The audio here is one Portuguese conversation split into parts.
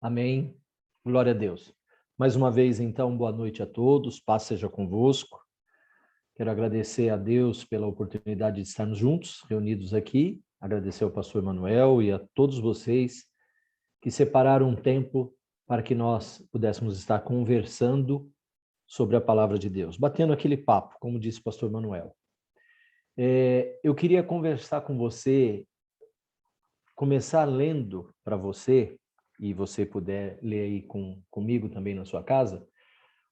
Amém. Glória a Deus. Mais uma vez, então, boa noite a todos, paz seja convosco. Quero agradecer a Deus pela oportunidade de estarmos juntos, reunidos aqui, agradecer ao pastor Manuel e a todos vocês que separaram um tempo para que nós pudéssemos estar conversando sobre a palavra de Deus, batendo aquele papo, como disse o pastor Manuel. Eu queria conversar com você, começar lendo para você, e você puder ler aí comigo também na sua casa,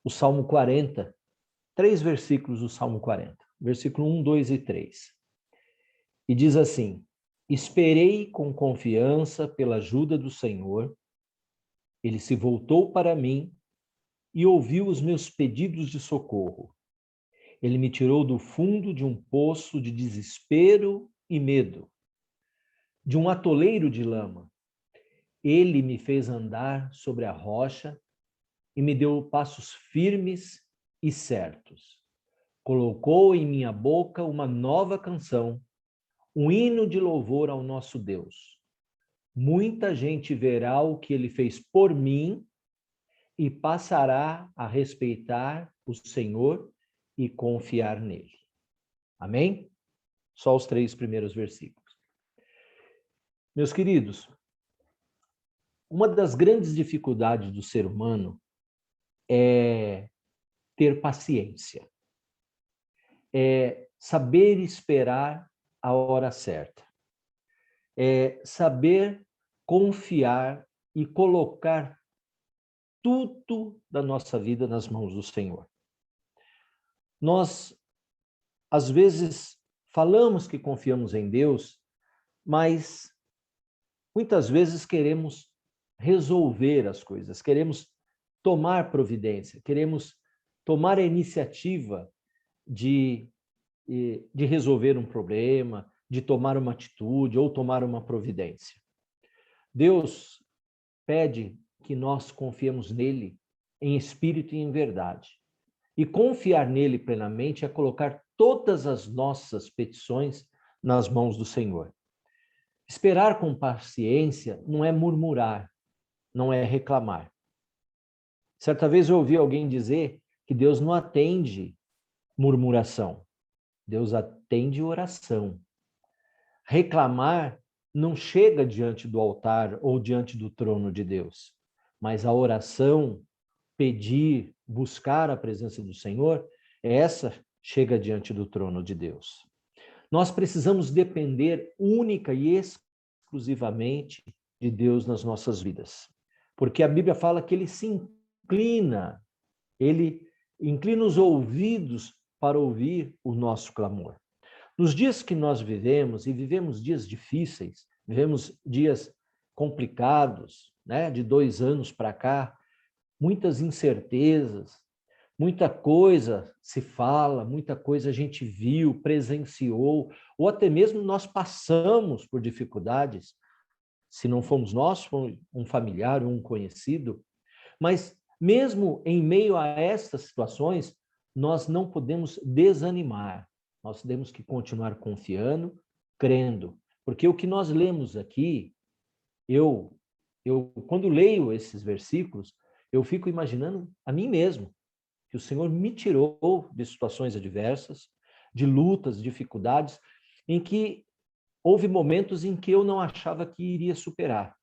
o Salmo 40, 3 versículos do Salmo 40, versículo 1, 2 e 3. E diz assim: esperei com confiança pela ajuda do Senhor, ele se voltou para mim e ouviu os meus pedidos de socorro. Ele me tirou do fundo de um poço de desespero e medo, de um atoleiro de lama. Ele me fez andar sobre a rocha e me deu passos firmes e certos. Colocou em minha boca uma nova canção, um hino de louvor ao nosso Deus. Muita gente verá o que ele fez por mim e passará a respeitar o Senhor e confiar nele. Amém? Só os 3 primeiros versículos. Meus queridos, uma das grandes dificuldades do ser humano é ter paciência. É saber esperar a hora certa. É saber confiar e colocar tudo da nossa vida nas mãos do Senhor. Nós, às vezes, falamos que confiamos em Deus, mas muitas vezes queremos resolver as coisas, queremos tomar providência, queremos tomar a iniciativa de resolver um problema, de tomar uma atitude ou tomar uma providência. Deus pede que nós confiemos nele em espírito e em verdade. E confiar nele plenamente é colocar todas as nossas petições nas mãos do Senhor. Esperar com paciência não é murmurar, não é reclamar. Certa vez eu ouvi alguém dizer que Deus não atende murmuração, Deus atende oração. Reclamar não chega diante do altar ou diante do trono de Deus, mas a oração, pedir, buscar a presença do Senhor, essa chega diante do trono de Deus. Nós precisamos depender única e exclusivamente de Deus nas nossas vidas, porque a Bíblia fala que ele inclina os ouvidos para ouvir o nosso clamor. Nos dias que nós vivemos, e vivemos dias difíceis, vivemos dias complicados, né? De 2 anos para cá, muitas incertezas, muita coisa se fala, muita coisa a gente viu, presenciou, ou até mesmo nós passamos por dificuldades, se não fomos nós, foi um familiar ou um conhecido, mas mesmo em meio a estas situações, nós não podemos desanimar. Nós temos que continuar confiando, crendo, porque o que nós lemos aqui, eu quando leio esses versículos, eu fico imaginando a mim mesmo, que o Senhor me tirou de situações adversas, de lutas, dificuldades, em que houve momentos em que eu não achava que iria superar.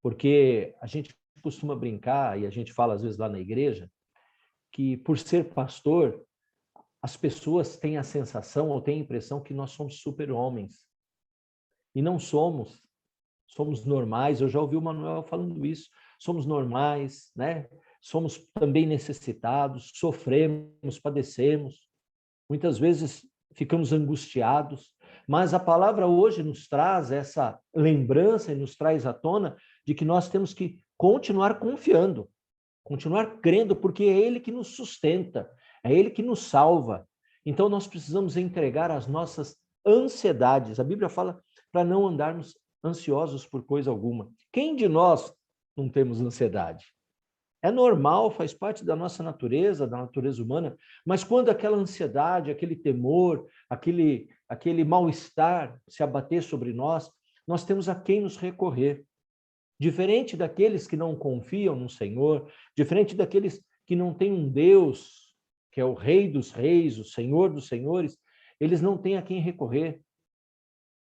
Porque a gente costuma brincar, e a gente fala às vezes lá na igreja, que por ser pastor, as pessoas têm a sensação ou têm a impressão que nós somos super-homens. E não somos. Somos normais. Eu já ouvi o Manuel falando isso. Somos normais, né? Somos também necessitados, sofremos, padecemos. Muitas vezes ficamos angustiados. Mas a palavra hoje nos traz essa lembrança e nos traz à tona de que nós temos que continuar confiando, continuar crendo, porque é Ele que nos sustenta, é Ele que nos salva. Então, nós precisamos entregar as nossas ansiedades. A Bíblia fala para não andarmos ansiosos por coisa alguma. Quem de nós não temos ansiedade? É normal, faz parte da nossa natureza, da natureza humana, mas quando aquela ansiedade, aquele temor, aquele mal-estar se abater sobre nós, nós temos a quem nos recorrer. diferente daqueles que não confiam no Senhor, diferente daqueles que não têm um Deus, que é o Rei dos Reis, o Senhor dos Senhores, eles não têm a quem recorrer.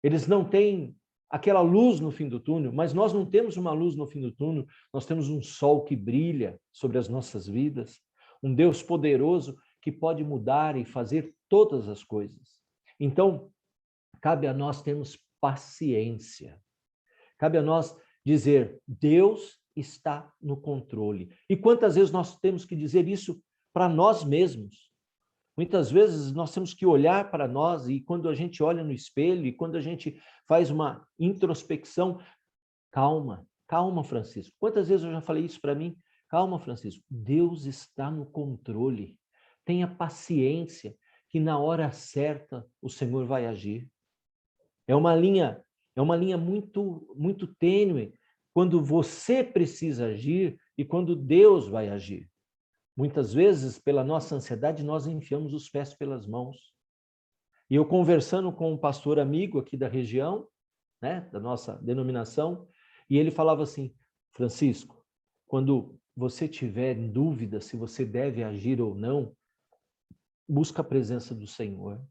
Eles não têm aquela luz no fim do túnel, mas nós não temos uma luz no fim do túnel, nós temos um sol que brilha sobre as nossas vidas, um Deus poderoso que pode mudar e fazer todas as coisas. Então, cabe a nós termos paciência. Cabe a nós dizer, Deus está no controle. E quantas vezes nós temos que dizer isso para nós mesmos? Muitas vezes nós temos que olhar para nós e quando a gente olha no espelho e quando a gente faz uma introspecção, calma, calma, Francisco. Quantas vezes eu já falei isso para mim? Calma, Francisco. Deus está no controle. Tenha paciência que na hora certa o Senhor vai agir. É uma linha muito tênue quando você precisa agir e quando Deus vai agir. Muitas vezes, pela nossa ansiedade, nós enfiamos os pés pelas mãos. E eu conversando com um pastor amigo aqui da região, né, da nossa denominação, e ele falava assim, Francisco, quando você tiver dúvida se você deve agir ou não, busca a presença do Senhor.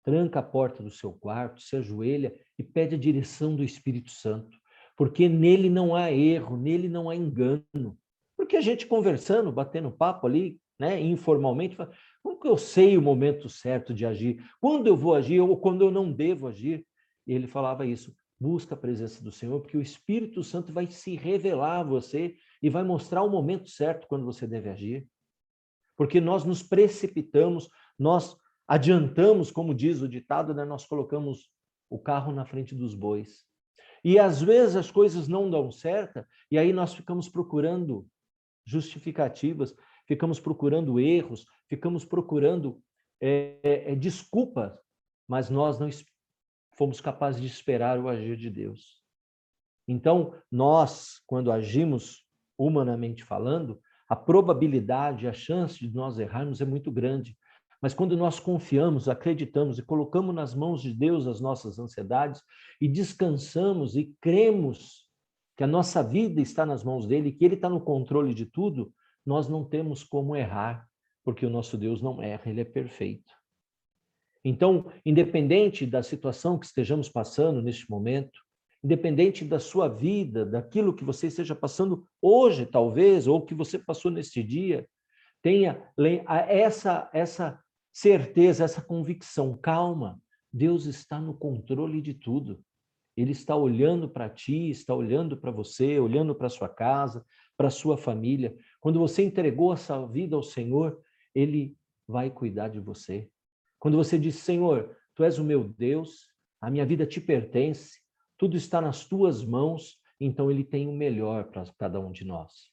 Tranca a porta do seu quarto, se ajoelha e pede a direção do Espírito Santo, porque nele não há erro, nele não há engano. Porque a gente conversando, batendo papo ali, né, informalmente, fala, como que eu sei o momento certo de agir? Quando eu vou agir ou quando eu não devo agir? E ele falava isso, busca a presença do Senhor, porque o Espírito Santo vai se revelar a você e vai mostrar o momento certo quando você deve agir. Porque nós nos precipitamos, nós adiantamos, como diz o ditado, né? Nós colocamos o carro na frente dos bois. E às vezes as coisas não dão certo, e aí nós ficamos procurando justificativas, ficamos procurando erros, ficamos procurando desculpas, mas nós não fomos capazes de esperar o agir de Deus. Então, nós, quando agimos humanamente falando, a probabilidade, a chance de nós errarmos é muito grande. Mas quando nós confiamos, acreditamos e colocamos nas mãos de Deus as nossas ansiedades e descansamos e cremos que a nossa vida está nas mãos dele, que ele está no controle de tudo, nós não temos como errar, porque o nosso Deus não erra, ele é perfeito. Então, independente da situação que estejamos passando neste momento, independente da sua vida, daquilo que você esteja passando hoje, talvez, ou que você passou neste dia, tenha essa certeza, essa convicção, calma, Deus está no controle de tudo. Ele está olhando para ti, está olhando para você, olhando para sua casa, para sua família. Quando você entregou a sua vida ao Senhor, ele vai cuidar de você. Quando você diz, Senhor, tu és o meu Deus, a minha vida te pertence, tudo está nas tuas mãos, então ele tem o melhor para cada um de nós.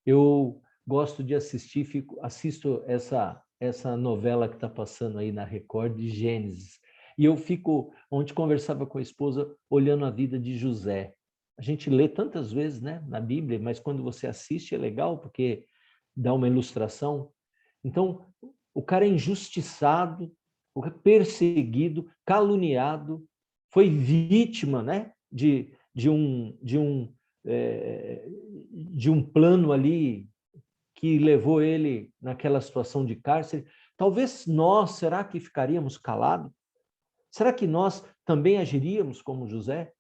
Eu gosto de assistir, assisto essa novela que está passando aí na Record de Gênesis. E eu fico, onde conversava com a esposa, olhando a vida de José. A gente lê tantas vezes, né, na Bíblia, mas quando você assiste é legal, porque dá uma ilustração. Então, o cara é injustiçado, perseguido, caluniado, foi vítima, né, de um plano ali que levou ele naquela situação de cárcere. Talvez nós, será que ficaríamos calados? Será que nós também agiríamos como José?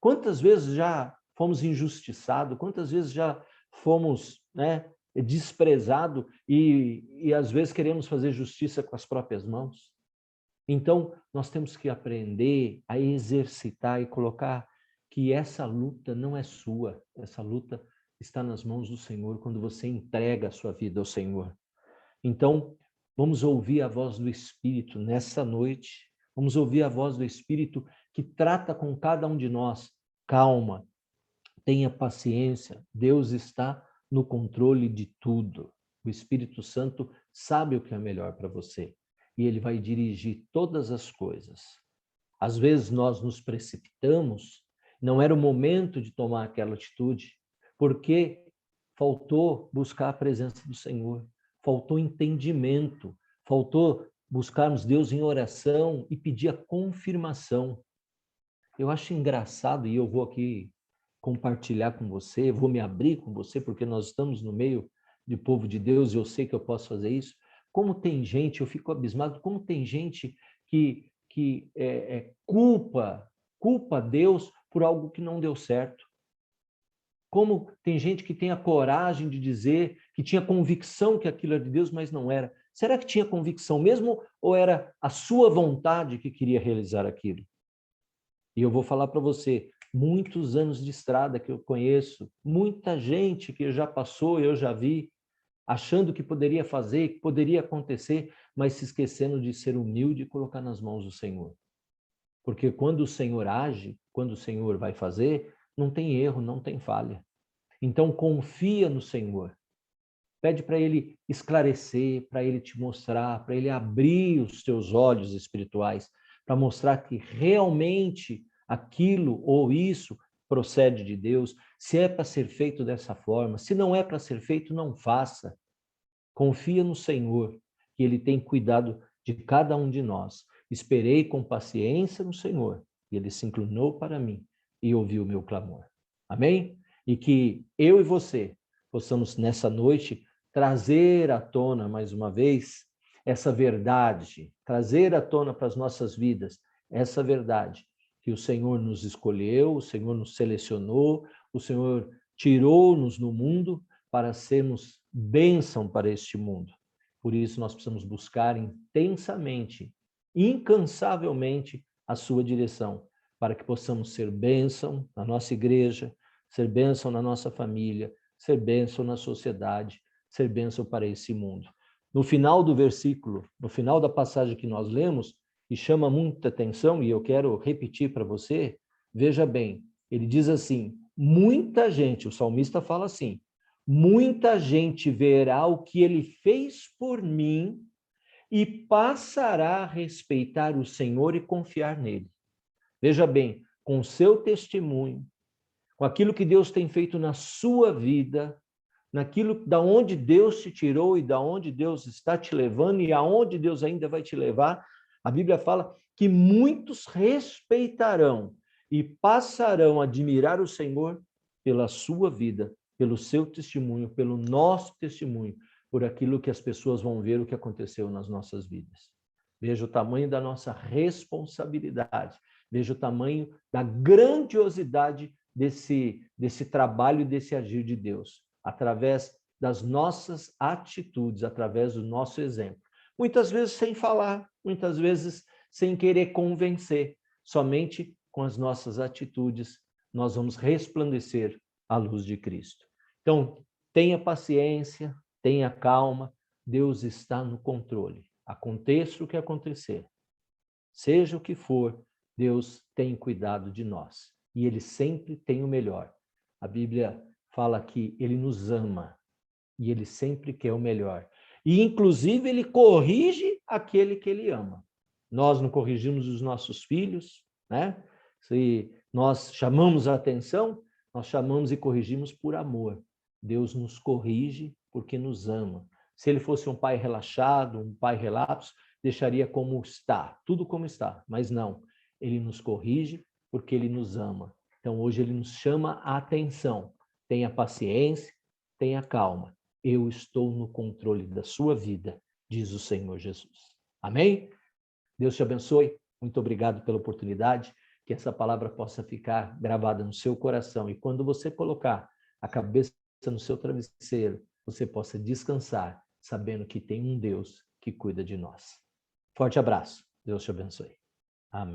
Quantas vezes já fomos injustiçados? Quantas vezes já fomos, né, desprezados e às vezes queremos fazer justiça com as próprias mãos? Então, nós temos que aprender a exercitar e colocar que essa luta não é sua, essa luta está nas mãos do Senhor quando você entrega a sua vida ao Senhor. Então, vamos ouvir a voz do Espírito nessa noite, vamos ouvir a voz do Espírito que trata com cada um de nós. Calma, tenha paciência, Deus está no controle de tudo. O Espírito Santo sabe o que é melhor para você e ele vai dirigir todas as coisas. Às vezes nós nos precipitamos, não era o momento de tomar aquela atitude, porque faltou buscar a presença do Senhor, faltou entendimento, faltou buscarmos Deus em oração e pedir a confirmação. Eu acho engraçado, e eu vou aqui compartilhar com você, vou me abrir com você, porque nós estamos no meio de povo de Deus e eu sei que eu posso fazer isso. Como tem gente, eu fico abismado, como tem gente que culpa Deus por algo que não deu certo. Como tem gente que tem a coragem de dizer que tinha convicção que aquilo era de Deus, mas não era. Será que tinha convicção mesmo ou era a sua vontade que queria realizar aquilo? E eu vou falar para você, muitos anos de estrada que eu conheço, muita gente que já passou, eu já vi, achando que poderia fazer, que poderia acontecer, mas se esquecendo de ser humilde e colocar nas mãos do Senhor. Porque quando o Senhor age, quando o Senhor vai fazer, não tem erro, não tem falha. Então confia no Senhor. Pede para Ele esclarecer, para Ele te mostrar, para Ele abrir os teus olhos espirituais, para mostrar que realmente aquilo ou isso procede de Deus, se é para ser feito dessa forma, se não é para ser feito, não faça. Confia no Senhor, que Ele tem cuidado de cada um de nós. Esperei com paciência no Senhor, e Ele se inclinou para mim e ouviu o meu clamor. Amém? E que eu e você possamos nessa noite trazer à tona mais uma vez essa verdade, trazer à tona para as nossas vidas essa verdade, que o Senhor nos escolheu, o Senhor nos selecionou, o Senhor tirou-nos no mundo para sermos bênção para este mundo. Por isso nós precisamos buscar intensamente, incansavelmente a sua direção, para que possamos ser bênção na nossa igreja, ser bênção na nossa família, ser bênção na sociedade, ser bênção para esse mundo. No final do versículo, no final da passagem que nós lemos, e chama muita atenção, e eu quero repetir para você, veja bem, ele diz assim, muita gente, o salmista fala assim, muita gente verá o que ele fez por mim e passará a respeitar o Senhor e confiar nele. Veja bem, com seu testemunho, com aquilo que Deus tem feito na sua vida, naquilo da onde Deus te tirou e da onde Deus está te levando e aonde Deus ainda vai te levar, a Bíblia fala que muitos respeitarão e passarão a admirar o Senhor pela sua vida, pelo seu testemunho, pelo nosso testemunho, por aquilo que as pessoas vão ver o que aconteceu nas nossas vidas. Veja o tamanho da nossa responsabilidade, veja o tamanho da grandiosidade desse trabalho e desse agir de Deus, através das nossas atitudes, através do nosso exemplo. Muitas vezes sem falar, muitas vezes sem querer convencer, somente com as nossas atitudes nós vamos resplandecer a luz de Cristo. Então, tenha paciência, tenha calma, Deus está no controle. Aconteça o que acontecer, seja o que for, Deus tem cuidado de nós. E Ele sempre tem o melhor. A Bíblia fala que Ele nos ama e Ele sempre quer o melhor. E, inclusive, Ele corrige aquele que Ele ama. Nós não corrigimos os nossos filhos, né? Se nós chamamos a atenção, nós chamamos e corrigimos por amor. Deus nos corrige porque nos ama. Se Ele fosse um pai relaxado, um pai relapso, deixaria como está, tudo como está. Mas não, Ele nos corrige porque Ele nos ama. Então, hoje Ele nos chama a atenção. Tenha paciência, tenha calma. Eu estou no controle da sua vida, diz o Senhor Jesus. Amém? Deus te abençoe. Muito obrigado pela oportunidade. Que essa palavra possa ficar gravada no seu coração. E quando você colocar a cabeça no seu travesseiro, você possa descansar, sabendo que tem um Deus que cuida de nós. Forte abraço. Deus te abençoe. Amém.